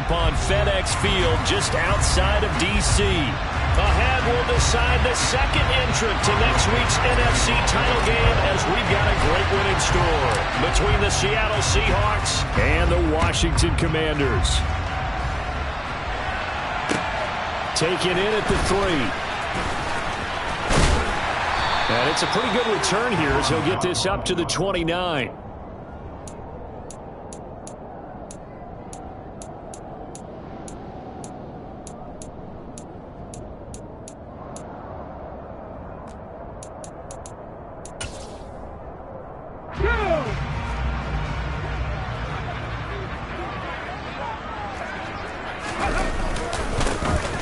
up on FedEx Field just outside of D.C. Ahead will decide the second entrant to next week's NFC title game as we've got a great one in store between the Seattle Seahawks and the Washington Commanders. Taken in at the 3. And it's a pretty good return here as he'll get this up to the 29.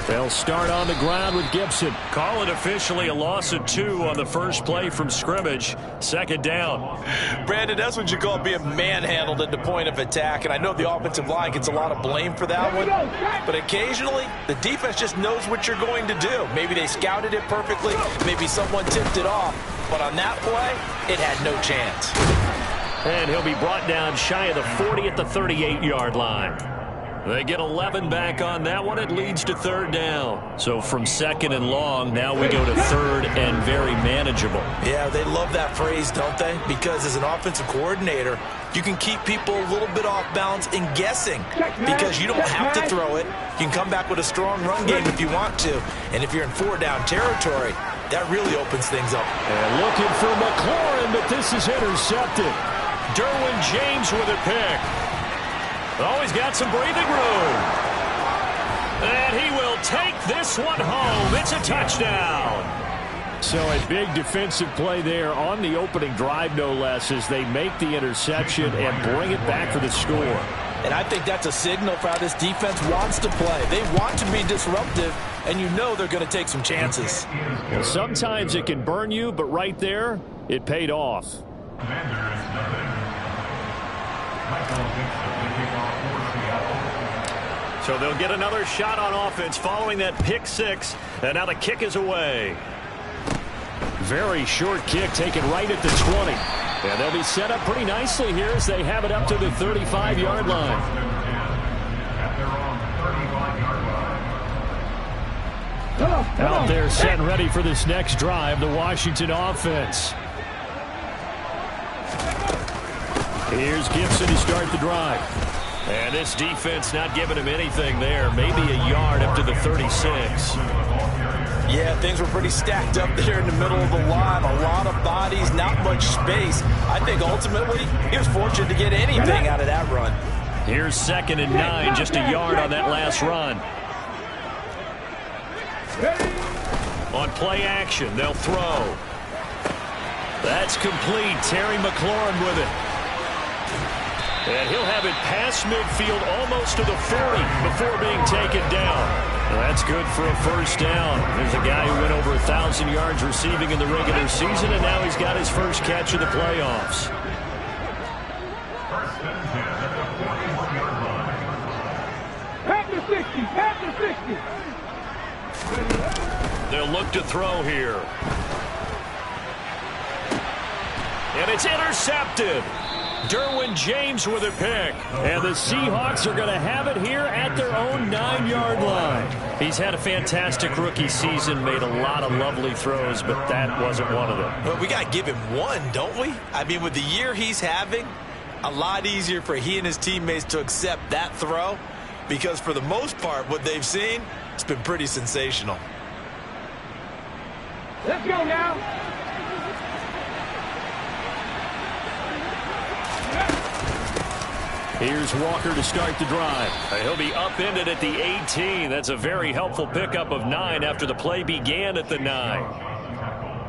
They'll start on the ground with Gibson. Call it officially a loss of 2 on the first play from scrimmage. Second down. Brandon, that's what you call being manhandled at the point of attack, and I know the offensive line gets a lot of blame for that one, but occasionally the defense just knows what you're going to do. Maybe they scouted it perfectly, maybe someone tipped it off, but on that play, it had no chance. And he'll be brought down shy of the 40 at the 38-yard line. They get 11 back on that one. It leads to third down. So from second and long, now we go to third and very manageable. Yeah, they love that phrase, don't they? Because as an offensive coordinator, you can keep people a little bit off balance and guessing because you don't have to throw it. You can come back with a strong run game if you want to. And if you're in 4-down territory, that really opens things up. And looking for McLaurin, but this is intercepted. Derwin James with a pick. Oh, he's got some breathing room. And he will take this one home. It's a touchdown. So a big defensive play there on the opening drive, no less, as they make the interception and bring it back for the score. And I think that's a signal for how this defense wants to play. They want to be disruptive, and you know they're going to take some chances. Well, sometimes it can burn you, but right there, it paid off. So they'll get another shot on offense following that pick 6. And now the kick is away. Very short kick taken right at the 20. And they'll be set up pretty nicely here as they have it up to the 35-yard line. Out there set and ready for this next drive, the Washington offense. Here's Gibson to start the drive. And this defense not giving him anything there. Maybe a yard up to the 36. Yeah, things were pretty stacked up there in the middle of the line. A lot of bodies, not much space. I think ultimately he was fortunate to get anything out of that run. Here's 2nd and 9, just a yard on that last run. On play action, they'll throw. That's complete. Terry McLaurin with it. And he'll have it past midfield almost to the 40 before being taken down. Well, that's good for a first down. There's a guy who went over 1,000 yards receiving in the regular season, and now he's got his first catch of the playoffs. Back to 60, back to 60. They'll look to throw here. And it's intercepted. Derwin James with a pick. And the Seahawks are going to have it here at their own 9-yard line. He's had a fantastic rookie season, made a lot of lovely throws, but that wasn't one of them. Well, we got to give him one, don't we? I mean, with the year he's having, a lot easier for he and his teammates to accept that throw because for the most part, what they've seen, it's been pretty sensational. Let's go now. Here's Walker to start the drive. He'll be upended at the 18. That's a very helpful pickup of 9 after the play began at the 9.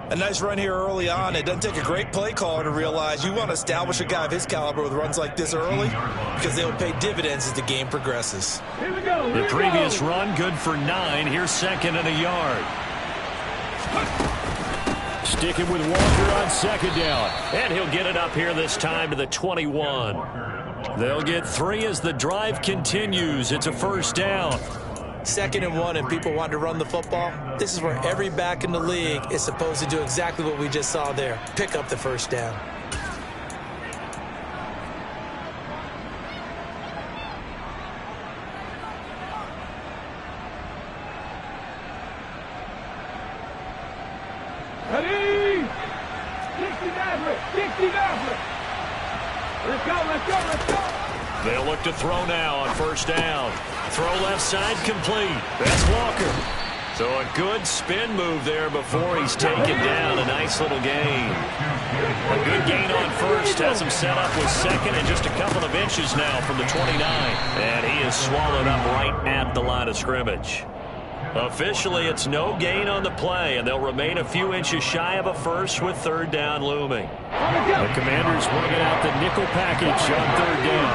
A nice run here early on. It doesn't take a great play caller to realize you want to establish a guy of his caliber with runs like this early because they will pay dividends as the game progresses. Here we go. The previous run good for 9. Here's 2nd and a yard. Sticking with Walker on 2nd down. And he'll get it up here this time to the 21. They'll get 3 as the drive continues. It's a first down. 2nd and 1 and people want to run the football. This is where every back in the league is supposed to do exactly what we just saw there. Pick up the first down. for it. 60 down for it. Let's go, let's go, let's go. They'll look to throw now on first down. Throw left side complete. That's Walker. So a good spin move there before he's taken down. A nice little gain. A good gain on first. Has him set up with second and just a couple of inches now from the 29. And he is swallowed up right at the line of scrimmage. Officially, it's no gain on the play, and they'll remain a few inches shy of a first with third down looming. The Commanders working out the nickel package on third down.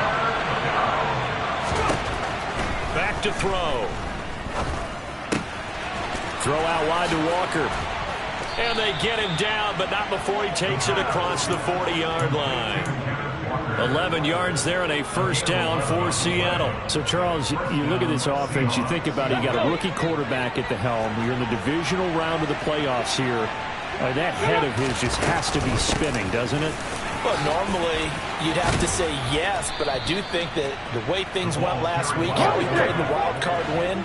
Back to throw. Throw out wide to Walker. And they get him down, but not before he takes it across the 40-yard line. 11 yards there and a first down for Seattle. So, Charles, you look at this offense, you think about it, you got a rookie quarterback at the helm. You're in the divisional round of the playoffs here. That head of his just has to be spinning, doesn't it? Well, normally you'd have to say yes, but I do think that the way things went last week, how he played the wild card win,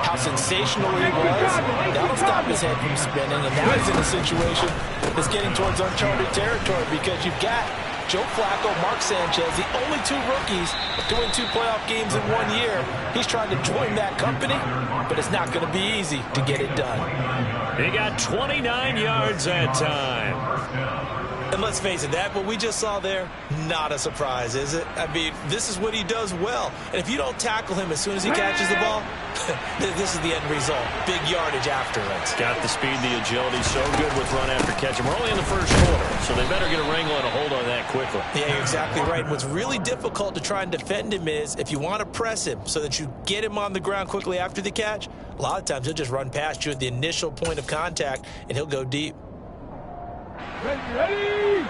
how sensational he was, that'll stop his head from spinning. And now he's in a situation that's getting towards uncharted territory because you've got Joe Flacco, Mark Sanchez, the only two rookies doing 2 playoff games in 1 year. He's trying to join that company, but it's not going to be easy to get it done. He got 29 yards that time. And let's face it, what we just saw there, not a surprise, is it? I mean, this is what he does well. And if you don't tackle him as soon as he catches the ball, this is the end result. Big yardage afterwards. Got the speed, the agility, so good with run after catch. And we're only in the first quarter, so they better get a wrangle and a hold on that quickly. Yeah, you're exactly right. And what's really difficult to try and defend him is if you want to press him so that you get him on the ground quickly after the catch, a lot of times he'll just run past you at the initial point of contact, and he'll go deep. Ready!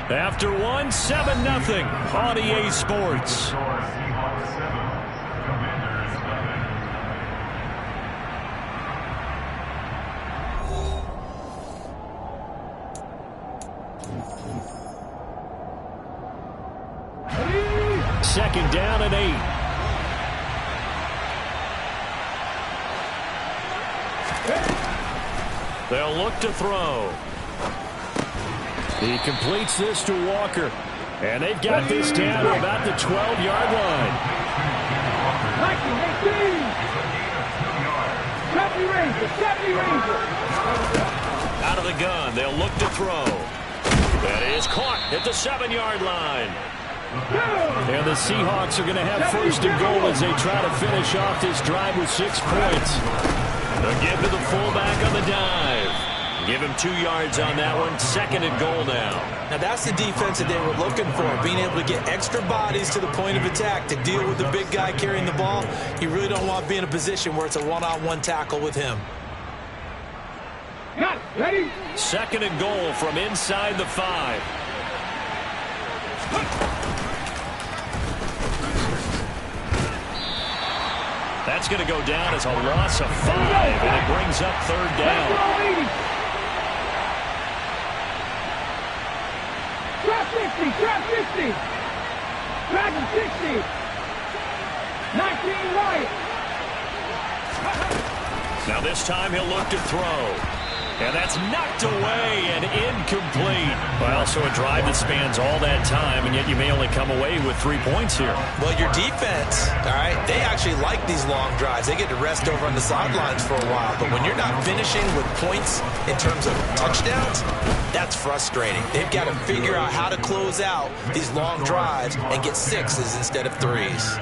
After one, 7-0 on EA Sports. Second down and 8. They'll look to throw. He completes this to Walker. And they've got this down to about the 12-yard line. Out of the gun. They'll look to throw. That is caught at the 7-yard line. And the Seahawks are going to have first and goal as they try to finish off this drive with 6 points. They'll give to the fullback on the dive. Give him 2 yards on that one. Second and goal now. Now that's the defense that they were looking for, being able to get extra bodies to the point of attack to deal with the big guy carrying the ball. You really don't want to be in a position where it's a one-on-one tackle with him. Got it. Ready? Second and goal from inside the 5. That's going to go down as a loss of 5, and it brings up third down. Trap 60, trap 60. Trap 60. 19 right. Now this time he'll look to throw. And that's knocked away and incomplete. Well, also a drive that spans all that time, and yet you may only come away with 3 points here. Well, your defense, all right, they actually like these long drives. They get to rest over on the sidelines for a while. But when you're not finishing with points in terms of touchdowns, that's frustrating. They've got to figure out how to close out these long drives and get 6s instead of 3s.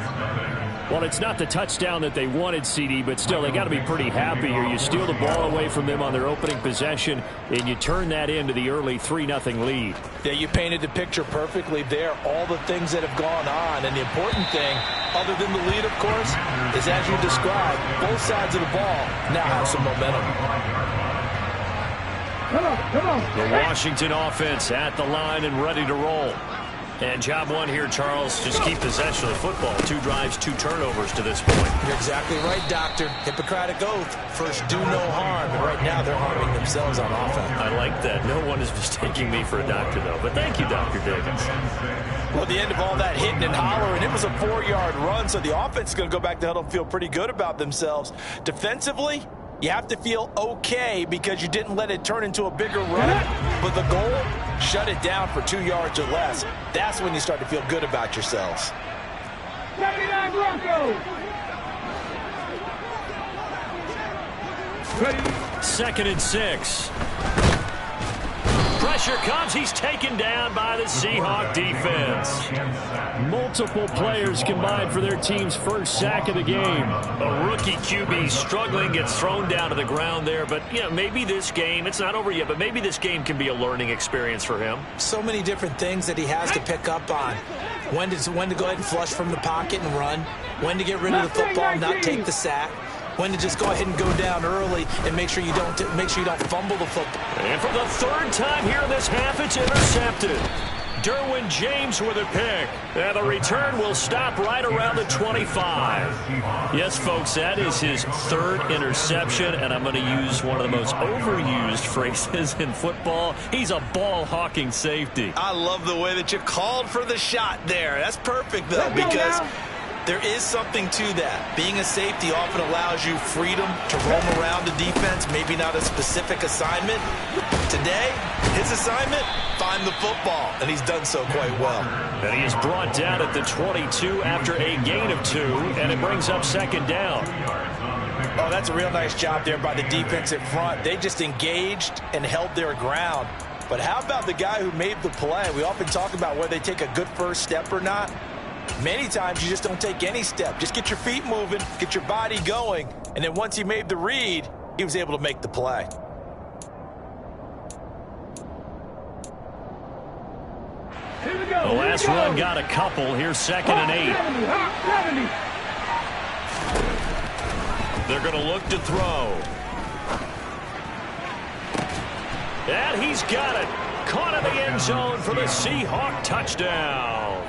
Well, it's not the touchdown that they wanted, CD, but still, they got to be pretty happy here. You steal the ball away from them on their opening possession, and you turn that into the early 3-0 lead. Yeah, you painted the picture perfectly there, all the things that have gone on. And the important thing, other than the lead, of course, is as you described, both sides of the ball now have some momentum. Come on. The Washington offense at the line and ready to roll. And job one here, Charles, just keep possession of the football. 2 drives, 2 turnovers to this point. You're exactly right, Doctor. Hippocratic oath. First, do no harm. And right now, they're harming themselves on offense. I like that. No one is mistaking me for a doctor, though. But thank you, Dr. Diggins. Well, at the end of all that hitting and hollering, it was a 4-yard run, so the offense is going to go back to huddle and feel pretty good about themselves. Defensively, You have to feel okay because you didn't let it turn into a bigger run. But the goal, shut it down for 2 yards or less. That's when you start to feel good about yourselves. 79 Broncos. Second and 6. Pressure comes. He's taken down by the Seahawk defense. Multiple players combined for their team's first sack of the game. A rookie QB struggling, gets thrown down to the ground there. But, yeah, maybe this game, it's not over yet, but maybe this game can be a learning experience for him. So many different things that he has to pick up on. When to go ahead and flush from the pocket and run. When to get rid of the football and not take the sack. When to just go ahead and go down early and make sure you don't fumble the football. And for the third time here in this half, it's intercepted. Derwin James with a pick. And the return will stop right around the 25. Yes, folks, that is his third interception, and I'm going to use one of the most overused phrases in football. He's a ball-hawking safety. I love the way that you called for the shot there. That's perfect, though, because there is something to that. Being a safety often allows you freedom to roam around the defense, maybe not a specific assignment. Today, his assignment, find the football, and he's done so quite well. And he is brought down at the 22 after a gain of 2, and it brings up second down. Oh, that's a real nice job there by the defense in front. They just engaged and held their ground. But how about the guy who made the play? We often talk about whether they take a good first step or not. Many times you just don't take any step. Just get your feet moving, get your body going, and then once he made the read, he was able to make the play. The last run got a couple. Here's second and 8. They're going to look to throw. And he's got it. Caught in the end zone for the Seahawk touchdown.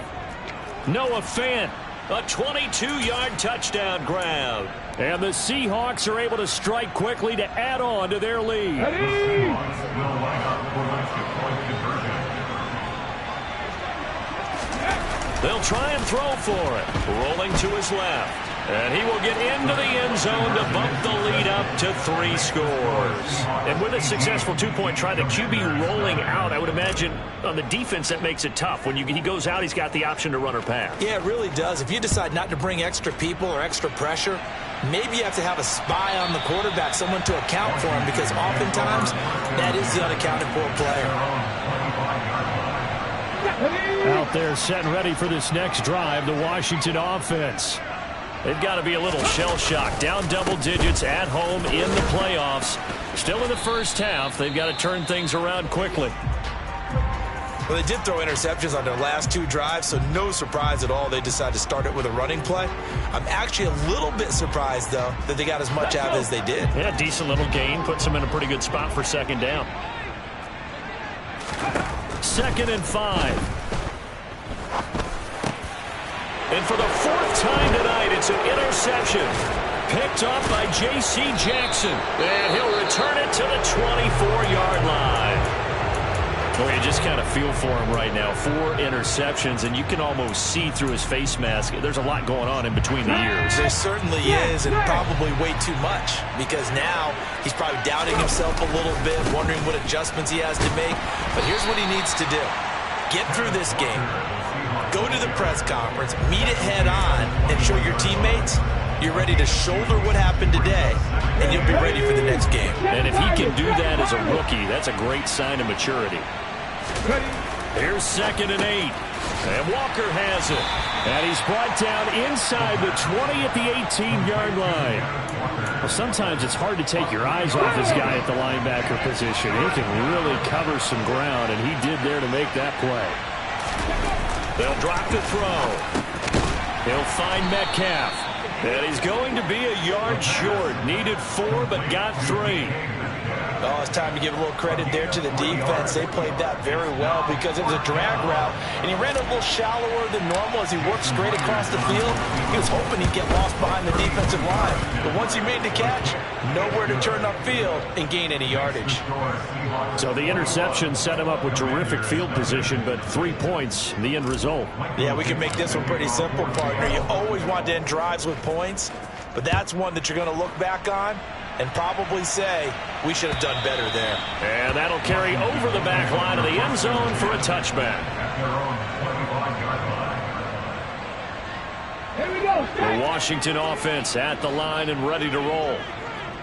Noah Fant, a 22-yard touchdown grab. And the Seahawks are able to strike quickly to add on to their lead. They'll try and throw for it. Rolling to his left. And he will get into the end zone to bump the lead up to 3 scores. And with a successful 2-point try, the QB rolling out, I would imagine on the defense that makes it tough. When he goes out, he's got the option to run or pass. Yeah, it really does. If you decide not to bring extra people or extra pressure, maybe you have to have a spy on the quarterback, someone to account for him, because oftentimes that is the unaccounted for player. Out there set and ready for this next drive, the Washington offense. They've got to be a little shell-shocked. Down double digits at home in the playoffs. Still in the first half. They've got to turn things around quickly. Well, they did throw interceptions on their last 2 drives, so no surprise at all they decided to start it with a running play. I'm actually a little bit surprised, though, that they got as much out as they did. Yeah, decent little gain. Puts them in a pretty good spot for second down. Second and 5. And for the 4th time tonight, it's an interception. Picked up by J.C. Jackson. And he'll return it to the 24-yard line. Well, you just kind of feel for him right now. 4 interceptions, and you can almost see through his face mask. There's a lot going on in between the ears. There certainly is, and probably way too much, because now he's probably doubting himself a little bit, wondering what adjustments he has to make. But here's what he needs to do. Get through this game. Go to the press conference, meet it head on, and show your teammates you're ready to shoulder what happened today, and you'll be ready for the next game. And if he can do that as a rookie, that's a great sign of maturity. Here's second and 8. And Walker has it. And he's brought down inside the 20 at the 18-yard line. Well, sometimes it's hard to take your eyes off this guy at the linebacker position. He can really cover some ground, and he did there to make that play. They'll drop the throw. He'll find Metcalf. And he's going to be a yard short. Needed 4, but got 3. Oh, it's time to give a little credit there to the defense. They played that very well because it was a drag route, and he ran a little shallower than normal as he worked straight across the field. He was hoping he'd get lost behind the defensive line. But once he made the catch, nowhere to turn upfield and gain any yardage. So the interception set him up with terrific field position, but 3 points, the end result. Yeah, we can make this one pretty simple, partner. You always want to end drives with points, but that's one that you're going to look back on and probably say, we should have done better there. And that'll carry over the back line of the end zone for a touchback. The Washington offense at the line and ready to roll.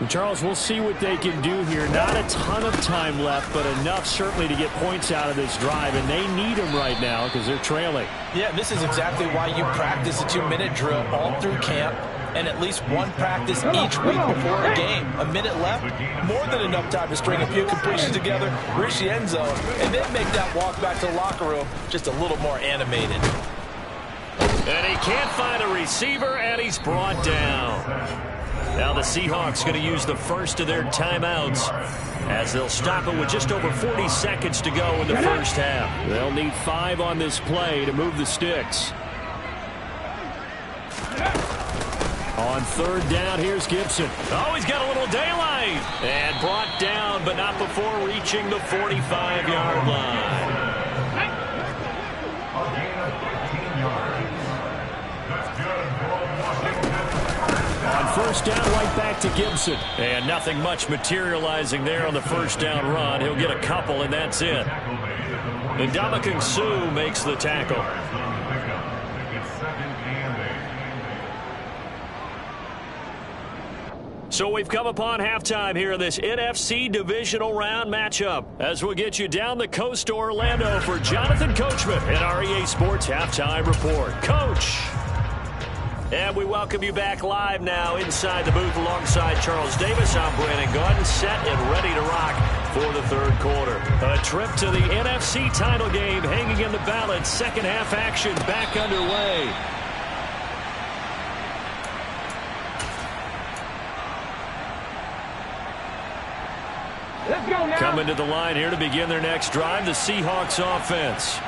Charles, we'll see what they can do here. Not a ton of time left, but enough certainly to get points out of this drive, and they need them right now because they're trailing. Yeah, this is exactly why you practice a 2-minute drill all through camp and at least one practice each week before a game. A minute left, more than enough time to string a few completions together, reach the end zone, and then make that walk back to the locker room just a little more animated. And he can't find a receiver, and he's brought down. Now the Seahawks going to use the first of their timeouts as they'll stop it with just over 40 seconds to go in the first half. They'll need 5 on this play to move the sticks. On third down, here's Gibson. Oh, he's got a little daylight. And brought down, but not before reaching the 45-yard line. On first down, right back to Gibson. And nothing much materializing there on the first down run. He'll get a couple, and that's it. And Ndamukong Suh makes the tackle. So we've come upon halftime here in this NFC divisional round matchup as we'll get you down the coast to Orlando for Jonathan Coachman in our EA Sports Halftime Report. Coach! And we welcome you back live now inside the booth alongside Charles Davis. I'm Brandon Gaudin, set and ready to rock for the third quarter. A trip to the NFC title game hanging in the balance. Second half action back underway. Let's go now. Coming to the line here to begin their next drive, the Seahawks offense.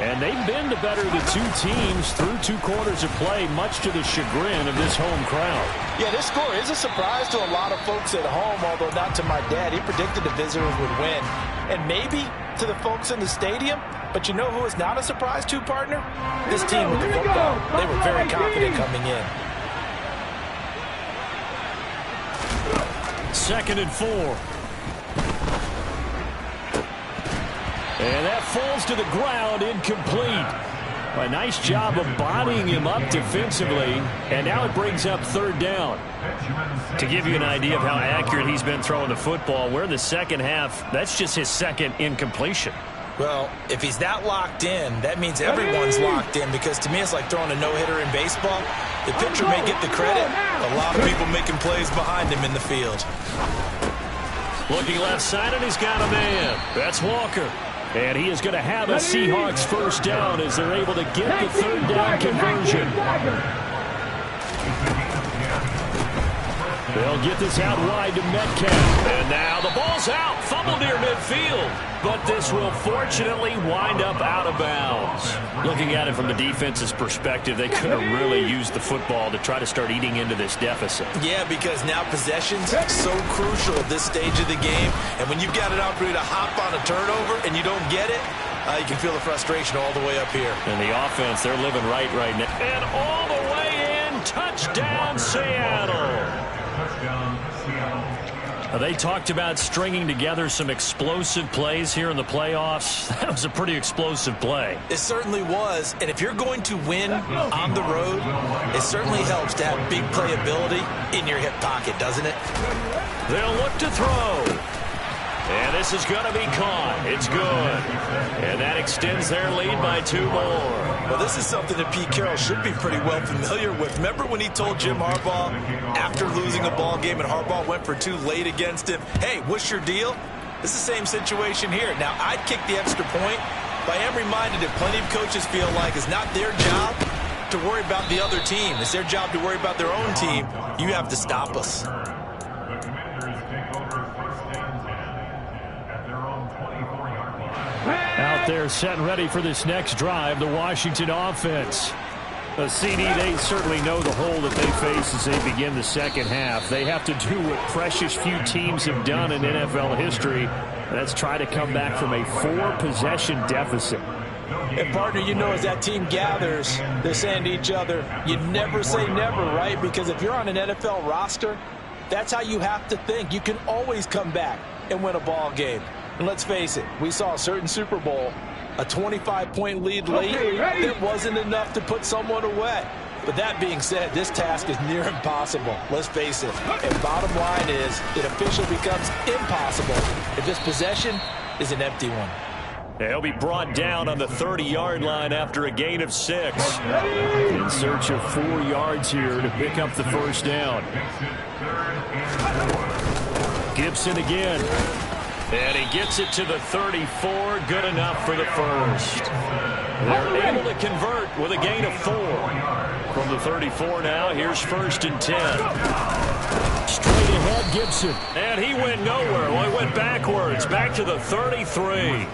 And they've been the better of the two teams through 2 quarters of play, much to the chagrin of this home crowd. Yeah, this score is a surprise to a lot of folks at home, although not to my dad. He predicted the visitors would win. And maybe to the folks in the stadium, but you know who is not a surprise to, partner? This team with the football. They were very confident coming in. 2nd and 4. And that falls to the ground, incomplete. A nice job of bodying him up defensively, and now it brings up third down. To give you an idea of how accurate he's been throwing the football, we're in the second half. That's just his second incompletion. Well, if he's that locked in, that means everyone's locked in, because to me it's like throwing a no-hitter in baseball. The pitcher may get the credit, a lot of people making plays behind him in the field. Looking left side, and he's got a man. That's Walker. And he is going to have a Seahawks first down as they're able to get the third down conversion. They'll get this out wide to Metcalf. And now the ball's out. Fumble near midfield. But this will fortunately wind up out of bounds. Looking at it from the defense's perspective, they could have really used the football to try to start eating into this deficit. Yeah, because now possession's so crucial at this stage of the game. And when you've got an opportunity to hop on a turnover and you don't get it, you can feel the frustration all the way up here. And the offense, they're living right now. And all the way in, touchdown Seattle. They talked about stringing together some explosive plays here in the playoffs. That was a pretty explosive play. It certainly was. And if you're going to win on the road, it certainly helps to have big playability in your hip pocket, doesn't it? They'll look to throw. And this is going to be caught. It's good. And that extends their lead by 2 more. Well, this is something that Pete Carroll should be pretty well familiar with. Remember when he told Jim Harbaugh after losing a ball game and Harbaugh went for 2 late against him, hey, what's your deal? It's the same situation here. Now, I'd kick the extra point, but I am reminded that plenty of coaches feel like it's not their job to worry about the other team. It's their job to worry about their own team. You have to stop us. Out there set and ready for this next drive, the Washington offense. A CD, they certainly know the hole that they face as they begin the second half. They have to do what precious few teams have done in NFL history. That's try to come back from a 4-possession deficit. And, partner, you know, as that team gathers, they're saying to each other, you never say never, right? Because if you're on an NFL roster, That's how you have to think. You can always come back and win a ball game. And let's face it, we saw a certain Super Bowl, a 25-point lead late, that wasn't enough to put someone away. But that being said, this task is near impossible. Let's face it. And bottom line is, it officially becomes impossible if this possession is an empty one. He'll be brought down on the 30-yard line after a gain of 6. In search of 4 yards here to pick up the first down. Gibson again. And he gets it to the 34. Good enough for the first. They're able to convert with a gain of 4. From the 34 now, here's 1st and 10. Straight ahead, Gibson. And he went nowhere. Well, he went backwards, back to the 33.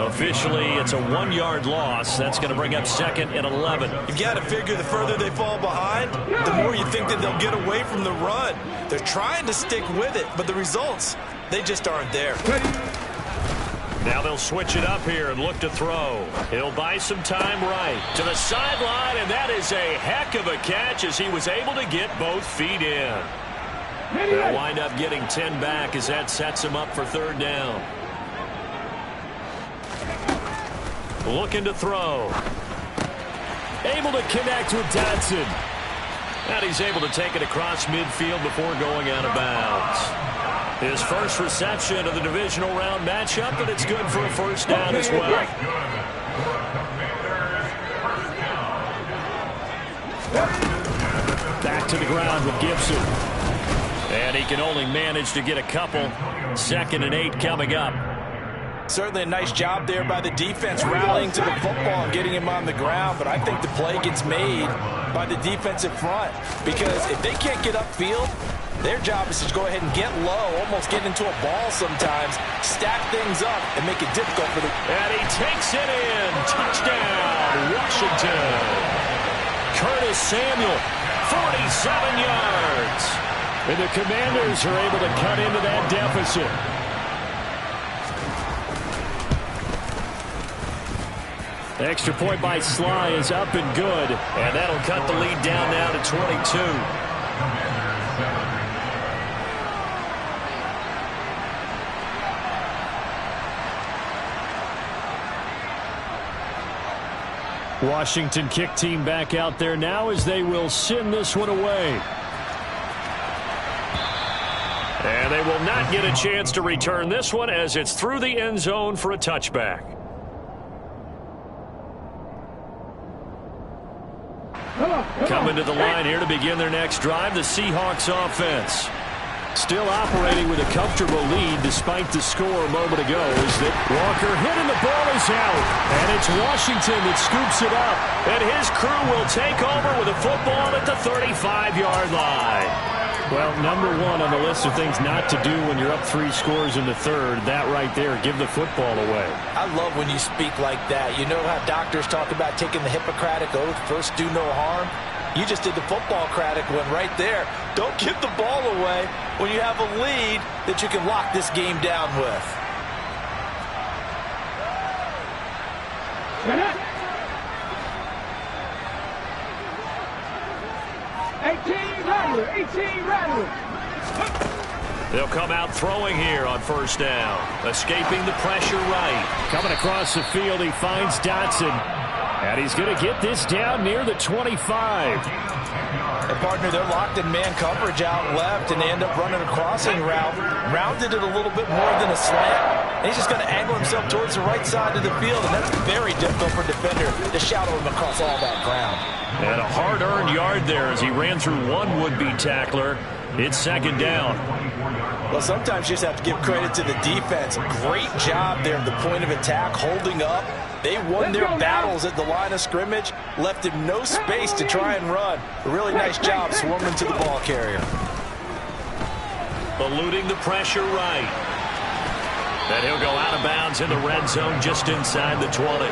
Officially, it's a 1-yard loss. That's going to bring up 2nd and 11. You've got to figure the further they fall behind, the more you think that they'll get away from the run. They're trying to stick with it, but the results, they just aren't there. Now they'll switch it up here and look to throw. He'll buy some time right to the sideline, and that is a heck of a catch as he was able to get both feet in. They'll wind up getting 10 back as that sets him up for 3rd down. Looking to throw. Able to connect with Dotson. And he's able to take it across midfield before going out of bounds. His first reception of the divisional round matchup, and it's good for a 1st down as well. Back to the ground with Gibson. And he can only manage to get a couple. 2nd and 8 coming up. Certainly a nice job there by the defense rallying to the football and getting him on the ground, but I think the play gets made by the defensive front because if they can't get upfield, their job is to go ahead and get low, almost get into a ball sometimes, stack things up, and make it difficult for the... And he takes it in. Touchdown, Washington. Curtis Samuel, 47 yards. And the Commanders are able to cut into that deficit. Extra point by Sly is up and good. And that'll cut the lead down now to 22. Washington kick team back out there now as they will send this one away. And they will not get a chance to return this one as it's through the end zone for a touchback. Coming to the line here to begin their next drive, the Seahawks offense. Still operating with a comfortable lead despite the score a moment ago is that Walker hit and the ball is out. And it's Washington that scoops it up. And his crew will take over with a football at the 35-yard line. Well, number 1 on the list of things not to do when you're up 3 scores in the 3rd, that right there, give the football away. I love when you speak like that. You know how doctors talk about taking the Hippocratic oath, first do no harm? You just did the football-cratic one right there. Don't give the ball away when you have a lead that you can lock this game down with. 18 Rattler. They'll come out throwing here on 1st down. Escaping the pressure right. Coming across the field, he finds Dotson. And he's going to get this down near the 25. And partner, they're locked in man coverage out left, and they end up running a crossing route. Rounded it a little bit more than a slant. And he's just going to angle himself towards the right side of the field, and that's very difficult for a defender to shadow him across all that ground. And a hard-earned yard there as he ran through one would-be tackler. It's 2nd down. Well, sometimes you just have to give credit to the defense. Great job there at the point of attack, holding up. They won their battles at the line of scrimmage, left him no space to try and run. A really nice job swarming to the ball carrier. Eluding the pressure right. Then he'll go out of bounds in the red zone just inside the 20.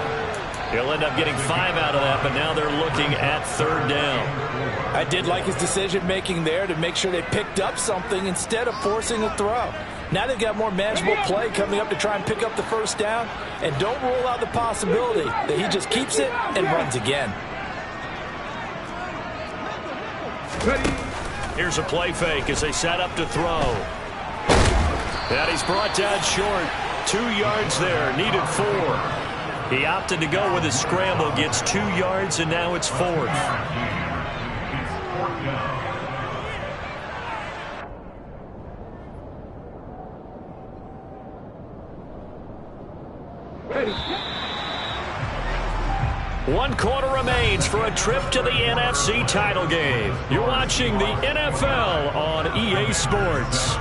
He'll end up getting 5 out of that, but now they're looking at 3rd down. I did like his decision-making there to make sure they picked up something instead of forcing a throw. Now they've got more manageable play coming up to try and pick up the 1st down, and don't rule out the possibility that he just keeps it and runs again. Here's a play fake as they set up to throw. And he's brought down short. 2 yards there, needed 4. He opted to go with his scramble, gets 2 yards, and now it's 4th. One quarter remains for a trip to the NFC title game. You're watching the NFL on EA Sports.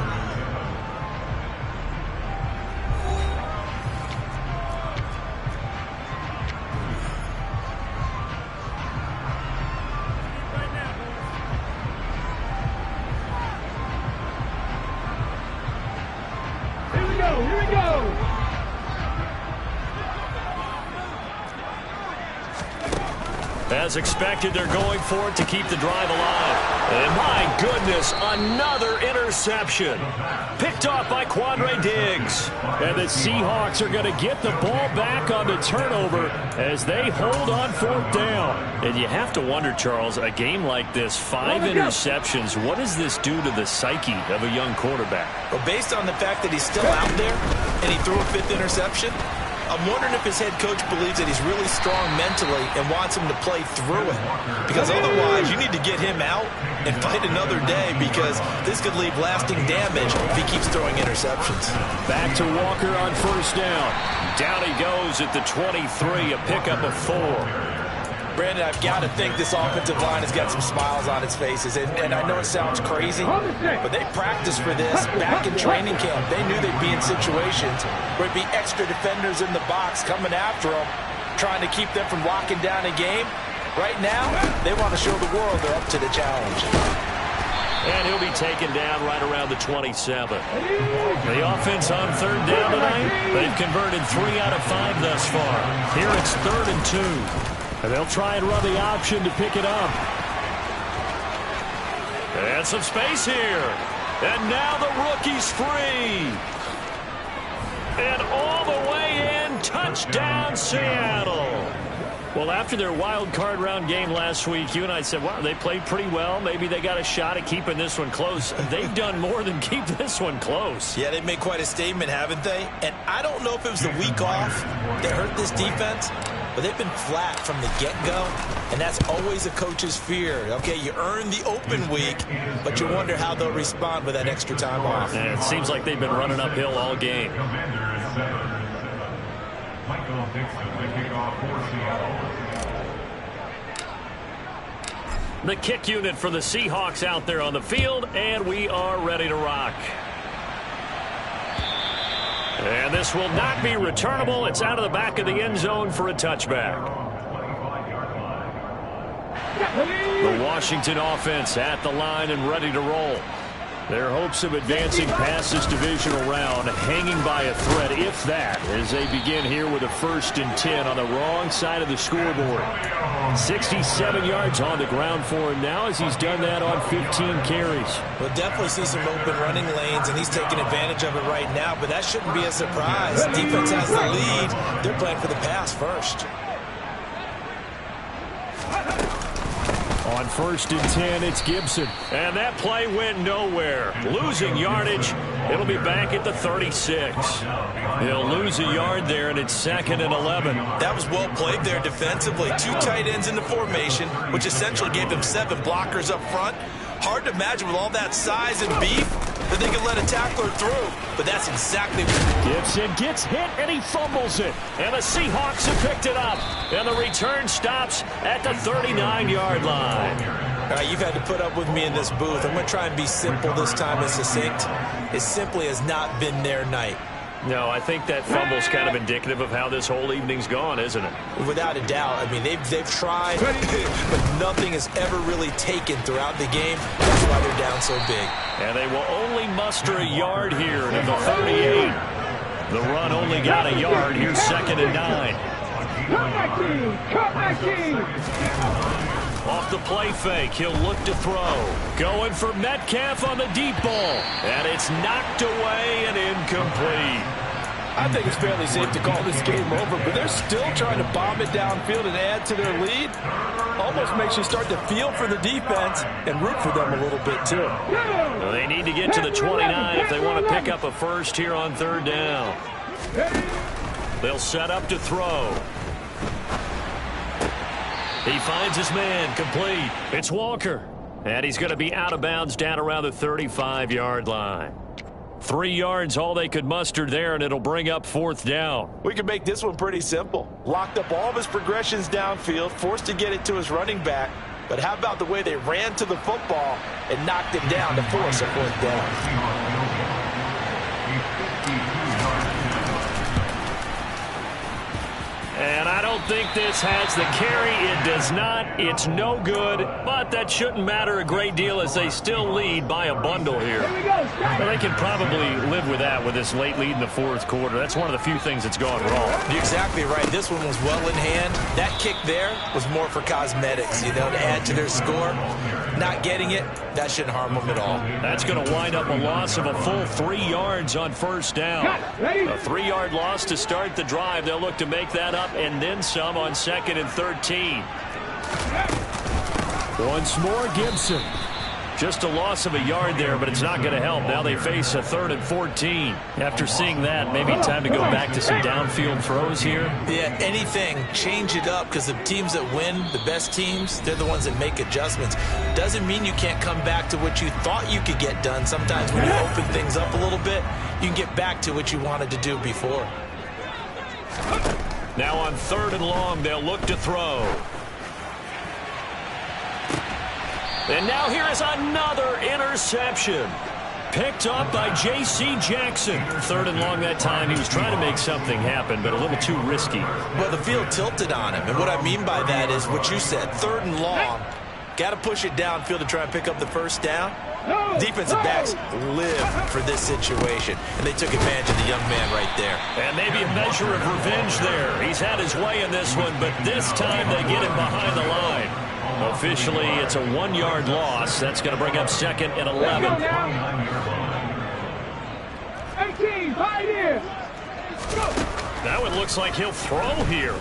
As expected, they're going for it to keep the drive alive. And my goodness, another interception. Picked off by Quandre Diggs. And the Seahawks are going to get the ball back on the turnover as they hold on 4th down. And you have to wonder, Charles, a game like this, 5 interceptions, what does this do to the psyche of a young quarterback? Well, based on the fact that he's still out there and he threw a 5th interception, I'm wondering if his head coach believes that he's really strong mentally and wants him to play through it. Because otherwise, you need to get him out and fight another day, because this could leave lasting damage if he keeps throwing interceptions. Back to Walker on 1st down. Down he goes at the 23, a pickup of 4. Brandon, I've got to think this offensive line has got some smiles on its faces. And I know it sounds crazy, but they practiced for this back in training camp. They knew they'd be in situations where it'd be extra defenders in the box coming after them, trying to keep them from locking down a game. Right now, they want to show the world they're up to the challenge. And he'll be taken down right around the 27. The offense on 3rd down tonight, they've converted 3 out of 5 thus far. Here it's 3rd and 2. And they'll try and run the option to pick it up. And some space here. And now the rookie's free. And all the way in, touchdown Seattle. Well, after their wild card round game last week, you and I said, wow, they played pretty well. Maybe they got a shot at keeping this one close. They've done more than keep this one close. Yeah, they've made quite a statement, haven't they? And I don't know if it was the week off that hurt this defense, but they've been flat from the get-go, and that's always a coach's fear. Okay, you earn the open week, but you wonder how they'll respond with that extra time off. And it seems like they've been running uphill all game. The kick unit for the Seahawks out there on the field, and we are ready to rock. And this will not be returnable. It's out of the back of the end zone for a touchback. The Washington offense at the line and ready to roll. Their hopes of advancing past this divisional round hanging by a thread, if that, as they begin here with a 1st and 10 on the wrong side of the scoreboard. 67 yards on the ground for him now as he's done that on 15 carries. We'll definitely see some open running lanes, and he's taking advantage of it right now, but that shouldn't be a surprise. Defense has the lead. They're playing for the pass first. On 1st and 10, it's Gibson. And that play went nowhere. Losing yardage. It'll be back at the 36. He'll lose a yard there, and it's 2nd and 11. That was well played there defensively. 2 tight ends in the formation, which essentially gave them 7 blockers up front. Hard to imagine with all that size and beef that they could let a tackler through, but that's exactly what... Gibson gets hit, and he fumbles it. And the Seahawks have picked it up. And the return stops at the 39-yard line. All right, you've had to put up with me in this booth. I'm going to try and be simple this time and succinct. It simply has not been their night. No, I think that fumble's kind of indicative of how this whole evening's gone, isn't it? Without a doubt. I mean, they've tried, but nothing has ever really taken throughout the game. That's why they're down so big. And they will only muster a yard here at the 38. The run only got a yard. Here's 2nd and 9. Cut back team! Off the play fake, he'll look to throw. Going for Metcalf on the deep ball. And it's knocked away and incomplete. I think it's fairly safe to call this game over, but they're still trying to bomb it downfield and add to their lead. Almost makes you start to feel for the defense and root for them a little bit, too. Well, they need to get to the 29 if they want to pick up a first here on third down. They'll set up to throw. He finds his man, complete. It's Walker. And he's going to be out of bounds down around the 35-yard line. 3 yards, all they could muster there, and it'll bring up fourth down. We can make this one pretty simple. Locked up all of his progressions downfield, forced to get it to his running back. But how about the way they ran to the football and knocked him down to force a fourth down? And I don't think this has the carry. It does not. It's no good. But that shouldn't matter a great deal as they still lead by a bundle here. Well, they can probably live with that with this late lead in the fourth quarter. That's one of the few things that's gone wrong. You're exactly right. This one was well in hand. That kick there was more for cosmetics, to add to their score. Not getting it, that shouldn't harm them at all. That's going to wind up a loss of a full 3 yards on first down. A 3-yard loss to start the drive. They'll look to make that up and then some on 2nd and 13. Once more, Gibson. Just a loss of a yard there, but it's not going to help. Now they face a 3rd and 14. After seeing that, maybe time to go back to some downfield throws here. Yeah, anything. Change it up, because the teams that win, the best teams, they're the ones that make adjustments. Doesn't mean you can't come back to what you thought you could get done. Sometimes when you open things up a little bit, you can get back to what you wanted to do before. Now on 3rd and long, they'll look to throw. And now here is another interception. Picked up by J.C. Jackson. 3rd and long that time. He was trying to make something happen, but a little too risky. Well, the field tilted on him. And what I mean by that is what you said. 3rd and long. Got to push it downfield to try and pick up the first down. Defensive backs live for this situation. And they took advantage of the young man right there. And maybe a measure of revenge there. He's had his way in this one, but this time they get him behind the line. Officially, it's a 1-yard loss. That's going to bring up 2nd and 11. 18, right here. Now it looks like he'll throw here.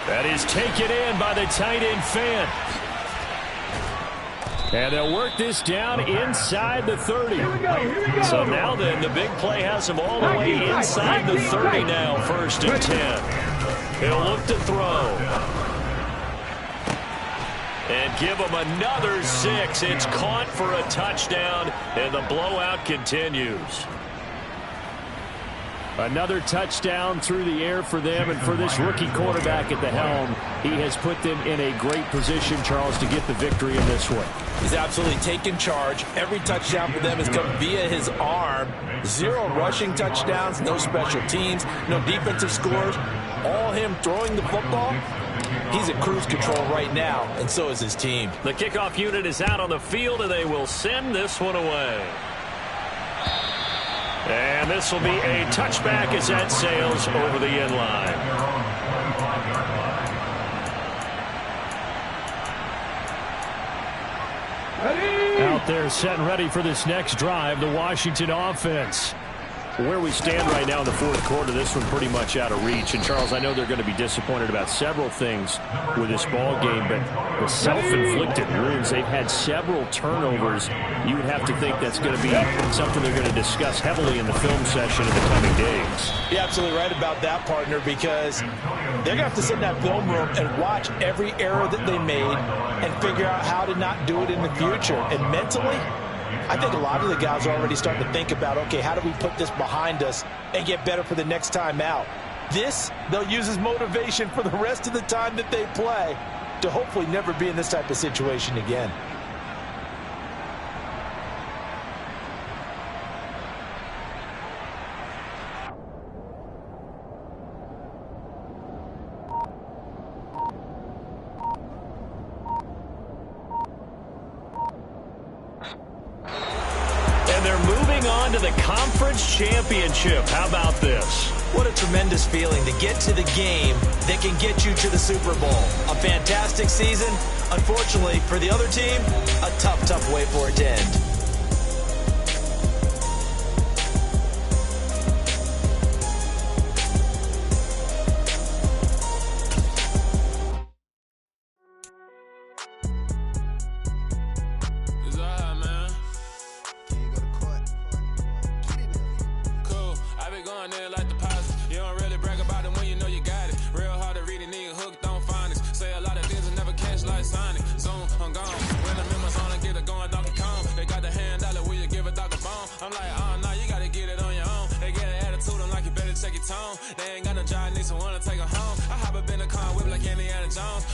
That is taken in by the tight end Fant. And they'll work this down inside the 30. So now then, the big play has him all the way inside the 30 now, 1st and 10. He'll look to throw. And give him another 6. It's caught for a touchdown, and the blowout continues. Another touchdown through the air for them, and for this rookie quarterback at the helm, he has put them in a great position, Charles, to get the victory in this one. He's absolutely taken charge. Every touchdown for them has come via his arm. 0 rushing touchdowns, no special teams, no defensive scores. All him throwing the football. He's at cruise control right now, and so is his team. The kickoff unit is out on the field, and they will send this one away. And this will be a touchback as that sails over the end line. Out there set and ready for this next drive, the Washington offense. Where we stand right now in the fourth quarter, this one pretty much out of reach. And, Charles, I know they're going to be disappointed about several things with this ball game, but the self-inflicted wounds, they've had several turnovers. You would have to think that's going to be something they're going to discuss heavily in the film session in the coming days. You're absolutely right about that, partner, because they're going to have to sit in that film room and watch every error that they made and figure out how to not do it in the future. And mentally, I think a lot of the guys are already starting to think about, okay, how do we put this behind us and get better for the next time out? This, they'll use as motivation for the rest of the time that they play to hopefully never be in this type of situation again. To the conference championship. How about this? What a tremendous feeling to get to the game that can get you to the Super Bowl. A fantastic season. Unfortunately, for the other team, a tough, tough way for it to end. I'm gone. When I'm in my zone, I get it going, Donkey Kong. They got the hand dollar, will you give a dog a bone? I'm like, oh, no, you gotta get it on your own. They get an attitude, I'm like, you better check your tone. They ain't got no job, need someone to take her home. I hop up in the car, whip like Indiana Jones.